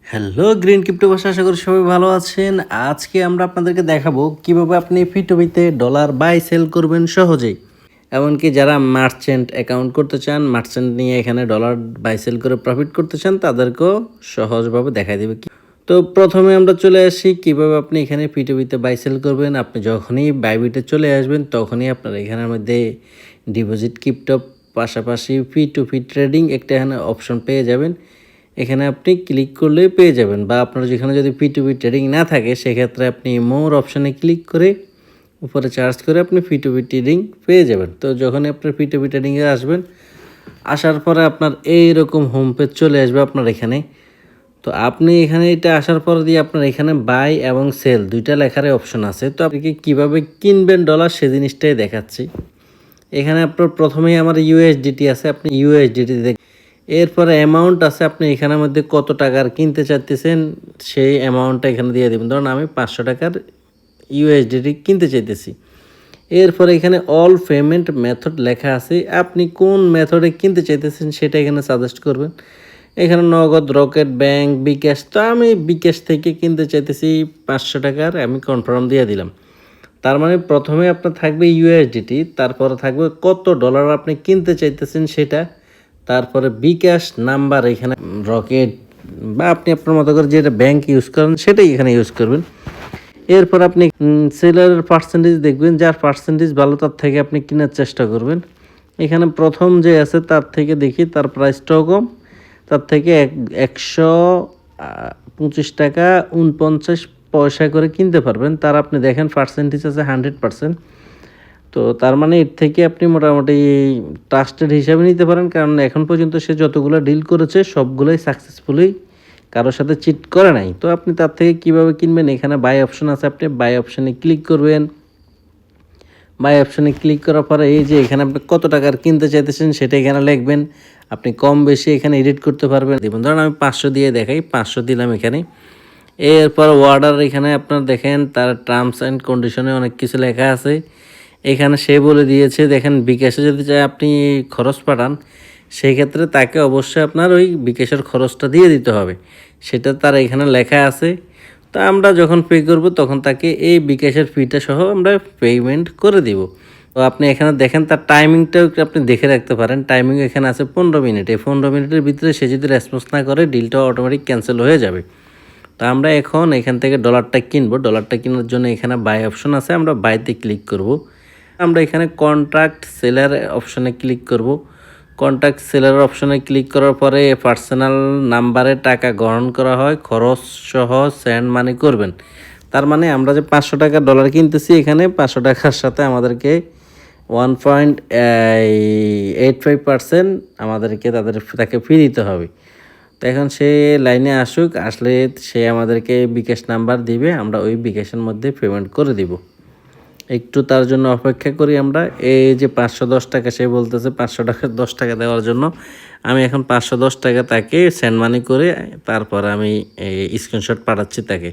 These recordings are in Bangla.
হ্যালো গ্রিন ক্রিপ্টো ভাষা, আশা করি সবাই ভালো আছেন। আজকে আমরা আপনাদেরকে দেখাবো কিভাবে আপনি ফিটোবিতে ডলার বাই সেল করবেন সহজেই। এমনকি যারা মার্চেন্ট অ্যাকাউন্ট করতে চান, মার্চেন্ট নিয়ে এখানে ডলার বাই সেল করে প্রফিট করতে চান, তাদেরকেও সহজভাবে দেখাই দেবে। তো প্রথমে আমরা চলে আসি কিভাবে আপনি এখানে ফিটোবিতে বাই সেল করবেন। আপনি যখনই বাইবিটে চলে আসবেন তখনই আপনার এখানের মধ্যে ডিপোজিট ক্রিপ্টো পাশাপাশি ফি টু ফি ট্রেডিং একটা এখানে অপশন পেয়ে যাবেন। এখানে আপনি ক্লিক করলে পেয়ে যাবেন, বা আপনার যেখানে যদি P2P ট্রেডিং না থাকে সেক্ষেত্রে আপনি মোর অপশানে ক্লিক করে উপরে চার্জ করে আপনি P2P ট্রেডিং পেয়ে যাবেন। তো যখনই আপনার P2P ট্রেডিংয়ে আসবেন, আসার পরে আপনার এইরকম হোম পেজ চলে আসবে আপনার এখানে। তো আপনি এখানে এটা আসার পর দিয়ে আপনার এখানে বাই এবং সেল দুইটা লেখারই অপশন আছে। তো আপনি কীভাবে কিনবেন ডলার সে জিনিসটাই দেখাচ্ছি। এখানে আপনার প্রথমেই আমার USDT আছে, আপনি USDT এরপরে অ্যামাউন্ট আছে, আপনি এখানের মধ্যে কত টাকার কিনতে চাইতেছেন সেই অ্যামাউন্টটা এখানে দিয়ে দেবেন। ধরুন আমি 500 টাকার USDT কিনতে চাইতেছি। এরপরে এখানে অল পেমেন্ট মেথড লেখা আছে, আপনি কোন মেথডে কিনতে চাইতেছেন সেটা এখানে সাজেস্ট করবেন। এখানে নগদ, রকেট, ব্যাংক, বিকাশ। তো আমি বিকাশ থেকে কিনতে চাইতেছি 500 টাকার, আমি কনফার্ম দিয়ে দিলাম। তার মানে প্রথমে আপনার থাকবে USDT, তারপরে থাকবে কত ডলার আপনি কিনতে চাইতেছেন সেটা, তারপরে বিকাশ নাম্বার, এখানে রকেট বা আপনি আপনার মতো করে যেটা ব্যাংক ইউজ করেন সেটাই এখানে ইউজ করবেন। এরপর আপনি সেলারের পার্সেন্টেজ দেখবেন, যার পার্সেন্টেজ ভালো তার থেকে আপনি কেনার চেষ্টা করবেন। এখানে প্রথম যে আছে তার থেকে দেখি তার প্রাইসটাও কম, তার থেকে 125 টাকা 49 পয়সা করে কিনতে পারবেন। তার আপনি দেখেন পার্সেন্টেজ আছে 100%। তো তার মানে এর থেকে আপনি মোটামুটি ট্রাস্টেড হিসাবে নিতে পারেন, কারণ এখন পর্যন্ত সে যতগুলো ডিল করেছে সবগুলোই সাকসেসফুলি কারোর সাথে চিট করে নাই। তো আপনি তার থেকে কিভাবে কিনবেন, এখানে বাই অপশন আছে, আপনি বাই অপশানে ক্লিক করবেন। বাই অপশানে ক্লিক করার পরে এই যে এখানে আপনি কত টাকার কিনতে চাইতেছেন সেটা এখানে লিখবেন। আপনি কম বেশি এখানে এডিট করতে পারবেন। দেবেন, ধরুন আমি 500 দিয়ে দেখাই, 500 দিলাম এখানে। এরপর অর্ডার, এখানে আপনার দেখেন তার টার্মস অ্যান্ড কন্ডিশনে অনেক কিছু লেখা আছে। এখানে সে বলে দিয়েছে, দেখেন বিকাশে যদি চাই আপনি খরচ পাঠান, সেই ক্ষেত্রে তাকে অবশ্যই আপনার ওই বিকাশের খরচটা দিয়ে দিতে হবে, সেটা তার এখানে লেখা আছে। তো আমরা যখন পে করব তখন তাকে এই বিকাশের ফিটা সহ আমরা পেমেন্ট করে দিব। তো আপনি এখানে দেখেন তার টাইমিংটাও আপনি দেখে রাখতে পারেন। টাইমিং এখানে আছে 15 মিনিট। এই 15 মিনিটের ভিতরে সে যদি রেসপন্স না করে ডিলটা অটোমেটিক ক্যান্সেল হয়ে যাবে। তো আমরা এখন এখান থেকে ডলারটা কিনবো। ডলারটা কেনার জন্য এখানে বাই অপশন আছে, আমরা বাইতে ক্লিক করব। আমরা এখানে কন্ট্রাক্ট সেলার অপশনে ক্লিক করব। কন্ট্রাক্ট সেলার অপশনে ক্লিক করার পরে পার্সোনাল নাম্বারে টাকা গ্রহণ করা হয়, খরচ সহ সেন্ড মানি করবেন। তার মানে আমরা যে 500 টাকা ডলার কিনতেছি, এখানে 500 টাকার সাথে আমাদেরকে 1.85% আমাদেরকে তাকে ফি দিতে হবে। তো এখন সে লাইনে আসুক, আসলে সে আমাদেরকে বিকাশ নাম্বার দিবে, আমরা ওই বিকাশের মধ্যে পেমেন্ট করে দিব। একটু তার জন্য অপেক্ষা করি আমরা। এই যে 510 টাকা সে বলতেছে 500 টাকা 10 টাকা দেওয়ার জন্য, আমি এখন 510 টাকা তাকে সেন্ড মানি করে তারপর আমি স্ক্রিনশট পাঠাচ্ছি তাকে।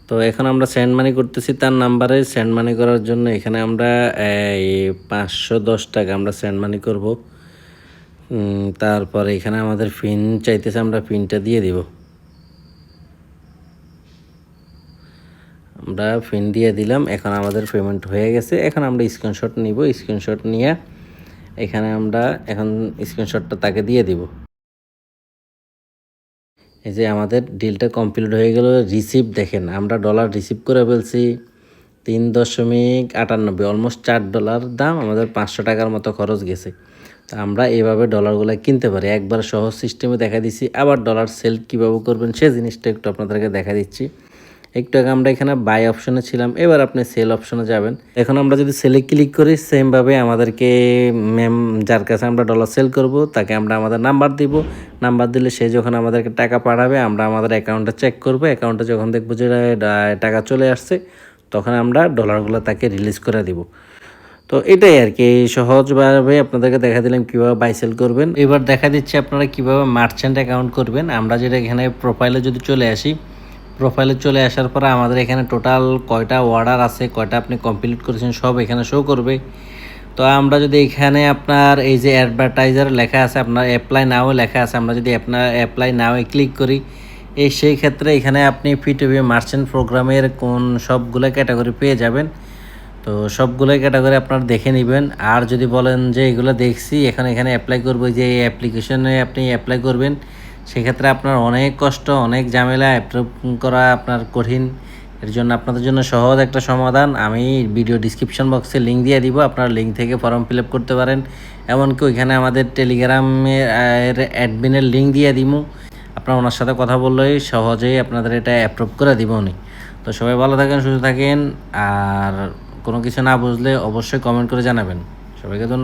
তো এখন আমরা সেন্ড মানি করতেছি তার নাম্বারে। সেন্ড মানি করার জন্য এখানে আমরা 510 টাকা আমরা সেন্ড মানি করব। তারপরে এখানে আমাদের পিন চাইতেছে, আমরা পিনটা দিয়ে দিব। আমরা পিন দিয়ে দিলাম। এখন আমাদের পেমেন্ট হয়ে গেছে। এখন আমরা স্ক্রিনশট নিব। স্ক্রিনশট নিয়ে এখানে আমরা এখন স্ক্রিনশটটা তাকে দিয়ে দিব। এই যে আমাদের ডিলটা কমপ্লিট হয়ে গেল। রিসিভ দেখেন, আমরা ডলার রিসিভ করে ফেলছি 3.98, অলমোস্ট $4 দাম। আমাদের 500 টাকার মতো খরচ গেছে। তো আমরা এভাবে ডলারগুলো কিনতে পারি। একবার সহজ সিস্টেমে দেখা দিচ্ছি। আবার ডলার সেল কীভাবে করবেন সে জিনিসটা একটু আপনাদেরকে দেখা দিচ্ছি। একটু আগে আমরা এখানে বাই অপশনে ছিলাম, এবার আপনি সেল অপশনে যাবেন। এখন আমরা যদি সেলে ক্লিক করি, সেমভাবে আমাদেরকে যার কাছে আমরা ডলার সেল করব তাকে আমরা আমাদের নাম্বার দিব। নাম্বার দিলে সে যখন আমাদেরকে টাকা পাঠাবে, আমরা আমাদের অ্যাকাউন্টটা চেক করব। অ্যাকাউন্টে যখন দেখবো যে টাকা চলে আসছে, তখন আমরা ডলারগুলো তাকে রিলিজ করে দিব। তো এটাই আর কি, সহজভাবে আপনাদেরকে দেখা দিলাম কীভাবে বাই সেল করবেন। এবার দেখা দিচ্ছে আপনারা কীভাবে মার্চেন্ট অ্যাকাউন্ট করবেন। আমরা যেটা এখানে প্রোফাইলে যদি চলে আসি, প্রোফাইলে চলে আসার পরে আমাদের এখানে টোটাল কয়টা অর্ডার আছে, কয়টা আপনি কমপ্লিট করেছেন সব এখানে শো করবে। তো আমরা যদি এখানে আপনার এই যে অ্যাডভার্টাইজার লেখা আছে, আপনার অ্যাপ্লাই নাও লেখা আছে, আমরা যদি আপনার অ্যাপ্লাই নাও ক্লিক করি, সেই ক্ষেত্রে এখানে আপনি ফিটুবি মার্চেন্ট প্রোগ্রামের কোন সবগুলো ক্যাটাগরি পেয়ে যাবেন। তো সবগুলোই ক্যাটাগরি আপনারা দেখে নেবেন। আর যদি বলেন যে এগুলো দেখছি এখন এখানে অ্যাপ্লাই করবো, যে এই অ্যাপ্লিকেশনে আপনি অ্যাপ্লাই করবেন, সেক্ষেত্রে আপনার অনেক কষ্ট, অনেক ঝামেলা, অ্যাপ্রুভ করা আপনার কঠিন। এর জন্য আপনাদের জন্য সহজ একটা সমাধান, আমি ভিডিও ডিসক্রিপশন বক্সে লিঙ্ক দিয়ে দিব, আপনারা লিঙ্ক থেকে ফর্ম ফিল আপ করতে পারেন। এমনকি ওইখানে আমাদের টেলিগ্রামের অ্যাডমিনের লিঙ্ক দিয়ে দিব, আপনারা ওনার সাথে কথা বললেই সহজেই আপনাদের এটা অ্যাপ্রুভ করে দিব উনি। তো সবাই ভালো থাকেন, সুস্থ থাকেন, আর কোনো কিছু না বুঝলে অবশ্যই কমেন্ট করে জানাবেন। সবাইকে ধন্যবাদ।